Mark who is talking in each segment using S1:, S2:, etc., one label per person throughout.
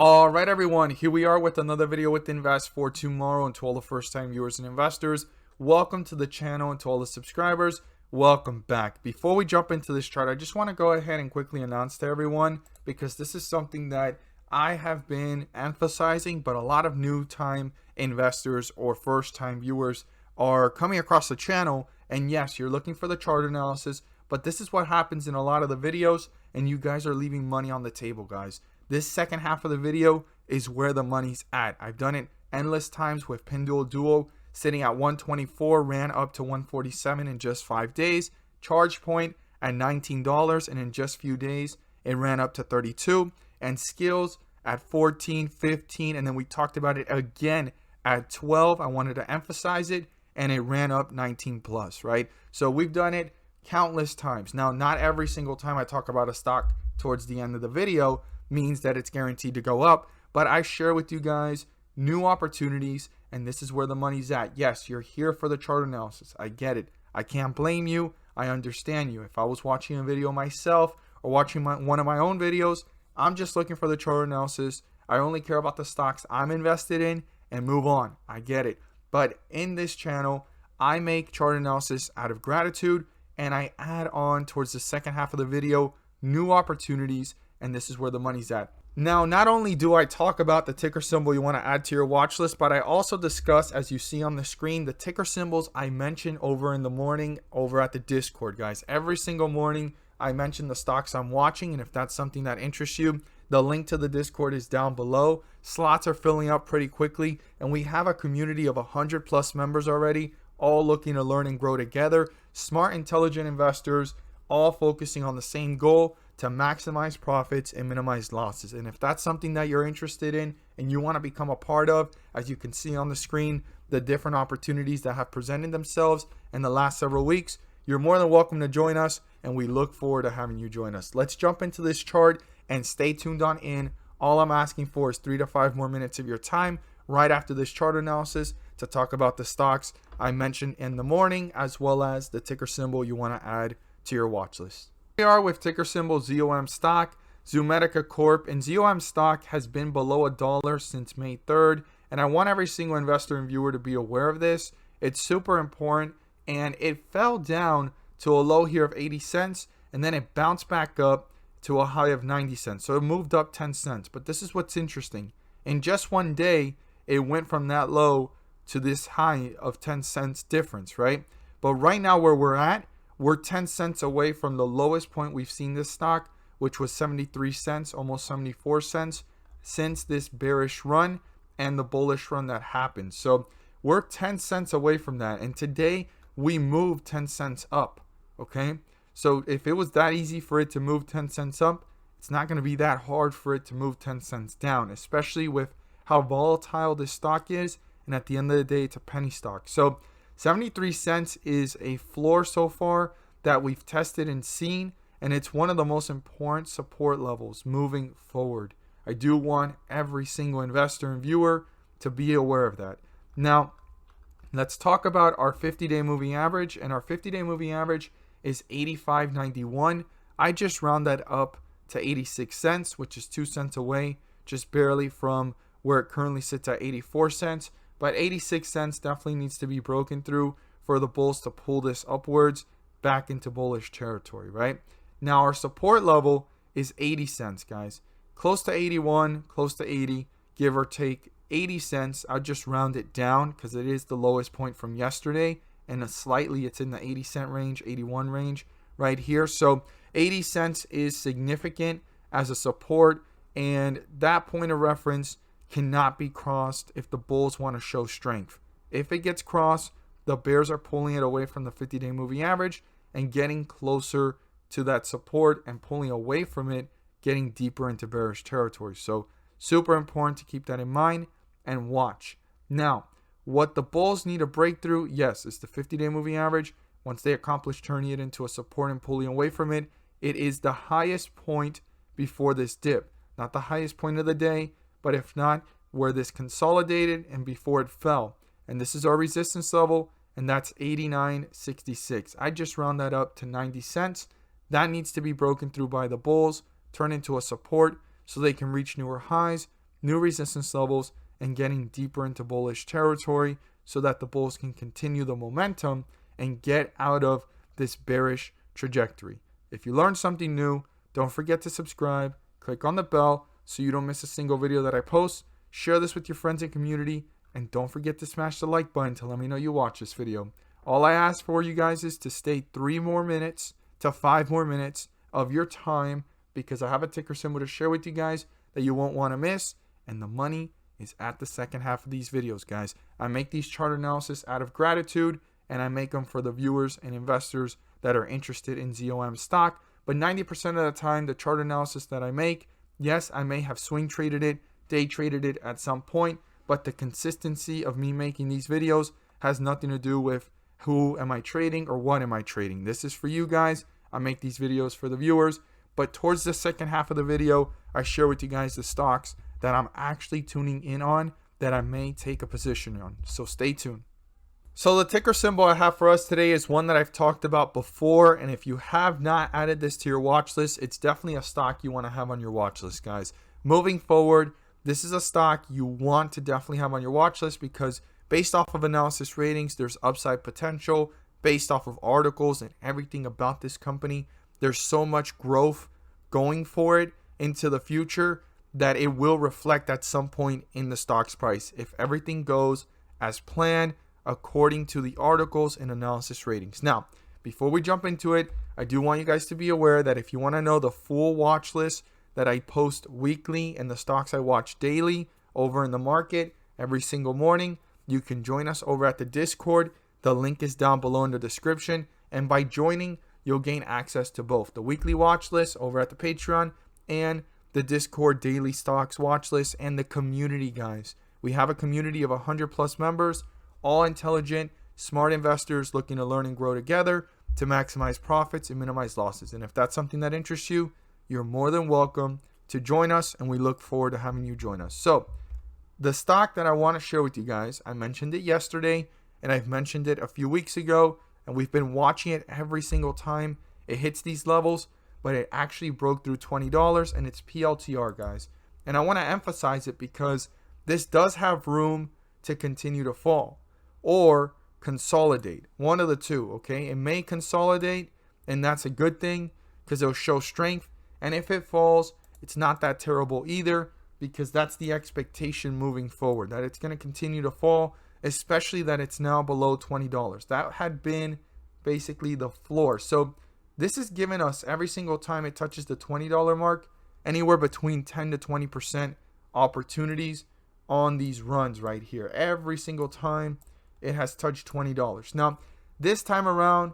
S1: All right, everyone, here we are with another video with Invest for tomorrow. And to all the first time viewers and investors, welcome to the channel. And to all the subscribers, welcome back. Before we jump into this chart, I just want to go ahead and quickly announce to everyone, because this is something that I have been emphasizing, but a lot of new time investors or first time viewers are coming across the channel. And yes, you're looking for the chart analysis, but this is what happens in a lot of the videos, and you guys are leaving money on the table, guys. This second half of the video is where the money's at. I've done it endless times with Pindual Duo, sitting at 124, ran up to 147 in just 5 days. Charge point at $19, and in just a few days, it ran up to 32. And Skills at 14, 15, and then we talked about it again at 12. I wanted to emphasize it, and it ran up 19 plus, right? So we've done it countless times. Now, not every single time I talk about a stock towards the end of the video means that it's guaranteed to go up, but I share with you guys new opportunities, and this is where the money's at. Yes, you're here for the chart analysis. I get it. I can't blame you. I understand you. If I was watching a video myself or watching one of my own videos, I'm just looking for the chart analysis. I only care about the stocks I'm invested in and move on. I get it. But in this channel, I make chart analysis out of gratitude, and I add on towards the second half of the video new opportunities, and this is where the money's at. Now, not only do I talk about the ticker symbol you want to add to your watch list, but I also discuss, as you see on the screen, the ticker symbols I mention over in the morning over at the Discord, guys. Every single morning, I mention the stocks I'm watching, and if that's something that interests you, the link to the Discord is down below. Slots are filling up pretty quickly, and we have a community of 100 plus members already, all looking to learn and grow together. Smart, intelligent investors, all focusing on the same goal, to maximize profits and minimize losses. And if that's something that you're interested in and you want to become a part of, as you can see on the screen, the different opportunities that have presented themselves in the last several weeks, you're more than welcome to join us, and we look forward to having you join us. Let's jump into this chart and stay tuned on in. All I'm asking for is 3 to 5 more minutes of your time right after this chart analysis to talk about the stocks I mentioned in the morning, as well as the ticker symbol you want to add to your watch list. We are with ticker symbol ZOM Stock, Zomedica Corp, and ZOM Stock has been below $1 since May 3rd, and I want every single investor and viewer to be aware of this. It's super important, and it fell down to a low here of 80 cents, and then it bounced back up to a high of 90 cents. So it moved up 10 cents, but this is what's interesting. In just one day, it went from that low to this high of 10 cents difference, right? But right now where we're at, we're 10 cents away from the lowest point we've seen this stock, which was 73 cents, almost 74 cents, since this bearish run and the bullish run that happened. So we're 10 cents away from that. And today we moved 10 cents up, okay? So if it was that easy for it to move 10 cents up, it's not going to be that hard for it to move 10 cents down, especially with how volatile this stock is. And at the end of the day, it's a penny stock. So 73 cents is a floor so far that we've tested and seen, and it's one of the most important support levels moving forward. I do want every single investor and viewer to be aware of that. Now, let's talk about our 50-day moving average, and our 50-day moving average is 85.91. I just round that up to 86 cents, which is 2 cents away, just barely from where it currently sits at 84 cents. But 86 cents definitely needs to be broken through for the bulls to pull this upwards back into bullish territory, right? Now, our support level is 80 cents, guys. Close to 81, close to 80, give or take 80 cents. I'll just round it down because it is the lowest point from yesterday. And slightly, it's in the 80 cent range, 81 range right here. So 80 cents is significant as a support. And that point of reference cannot be crossed if the bulls want to show strength. If it gets crossed, the bears are pulling it away from the 50-day moving average and getting closer to that support and pulling away from it, getting deeper into bearish territory. So super important to keep that in mind and watch. Now, what the bulls need to break through, yes, is the 50-day moving average. Once they accomplish turning it into a support and pulling away from it, it is the highest point before this dip. Not the highest point of the day, but if not, where this consolidated and before it fell. And this is our resistance level, and that's 89.66. I just round that up to 90 cents. That needs to be broken through by the bulls, turn into a support so they can reach newer highs new resistance levels, and getting deeper into bullish territory so that the bulls can continue the momentum and get out of this bearish trajectory. If you learned something new, don't forget to subscribe, click on the bell so you don't miss a single video that I post. Share this with your friends and community, and don't forget to smash the like button to let me know you watch this video. All I ask for you guys is to stay 3 more minutes to 5 more minutes of your time, because I have a ticker symbol to share with you guys that you won't want to miss, and the money is at the second half of these videos, guys. I make these chart analysis out of gratitude, and I make them for the viewers and investors that are interested in ZOM stock. But 90% of the time, the chart analysis that I make, yes, I may have swing traded it, day traded it at some point, but the consistency of me making these videos has nothing to do with who am I trading or what am I trading. This is for you guys. I make these videos for the viewers, but towards the second half of the video, I share with you guys the stocks that I'm actually tuning in on that I may take a position on. So stay tuned. So the ticker symbol I have for us today is one that I've talked about before, and if you have not added this to your watch list, it's definitely a stock you want to have on your watch list, guys. Moving forward, this is a stock you want to definitely have on your watch list because based off of analysis ratings, there's upside potential. Based off of articles and everything about this company, there's so much growth going for it into the future that it will reflect at some point in the stock's price if everything goes as planned according to the articles and analysis ratings. Now, before we jump into it, I do want you guys to be aware that if you want to know the full watch list that I post weekly and the stocks I watch daily over in the market every single morning, you can join us over at the Discord. The link is down below in the description, and by joining, you'll gain access to both the weekly watch list over at the Patreon and the Discord daily stocks watch list and the community, guys. We have a community of 100 plus members, all intelligent, smart investors looking to learn and grow together to maximize profits and minimize losses. And if that's something that interests you, you're more than welcome to join us, and we look forward to having you join us. So the stock that I want to share with you guys, I mentioned it yesterday, and I've mentioned it a few weeks ago, and we've been watching it every single time it hits these levels, but it actually broke through $20, and it's PLTR, guys. And I want to emphasize it because this does have room to continue to fall or consolidate, one of the two, okay? It may consolidate, and that's a good thing because it'll show strength, and if it falls, it's not that terrible either because that's the expectation moving forward, that it's going to continue to fall, especially that it's now below $20. That had been basically the floor. So this is giving us every single time it touches the $20 mark, anywhere between 10 to 20% opportunities on these runs right here. Every single time it has touched $20. Now, this time around,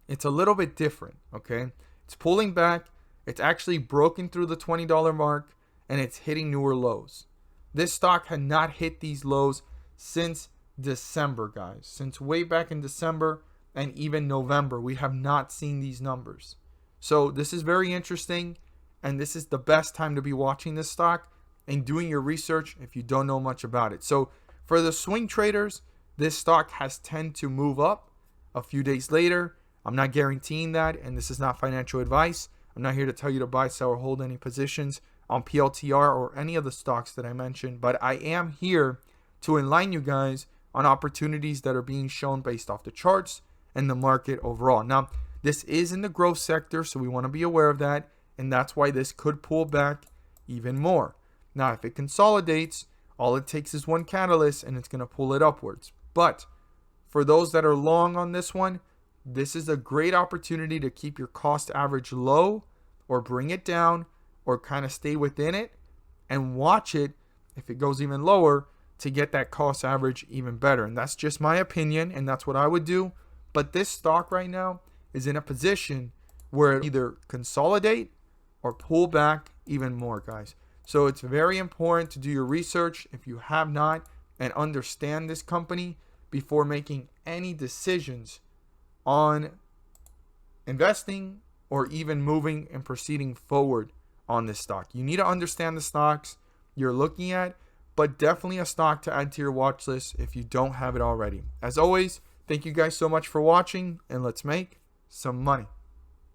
S1: it's a little bit different, okay? It's pulling back. It's actually broken through the $20 mark, and it's hitting newer lows. This stock had not hit these lows since December, guys. Since way back in December and even November, we have not seen these numbers. So this is very interesting, and this is the best time to be watching this stock and doing your research if you don't know much about it. So for the swing traders, this stock has tended to move up a few days later. I'm not guaranteeing that, and this is not financial advice. I'm not here to tell you to buy, sell, or hold any positions on PLTR or any of the stocks that I mentioned, but I am here to enlighten you guys on opportunities that are being shown based off the charts and the market overall. Now, this is in the growth sector, so we want to be aware of that, and that's why this could pull back even more. Now, if it consolidates, all it takes is one catalyst, and it's going to pull it upwards. But for those that are long on this one, this is a great opportunity to keep your cost average low or bring it down or kind of stay within it and watch it if it goes even lower to get that cost average even better. And that's just my opinion, and that's what I would do. But this stock right now is in a position where it either consolidate or pull back even more, guys. So it's very important to do your research if you have not and understand this company before making any decisions on investing or even moving and proceeding forward on this stock. You need to understand the stocks you're looking at, but definitely a stock to add to your watch list if you don't have it already. As always, thank you guys so much for watching, and let's make some money.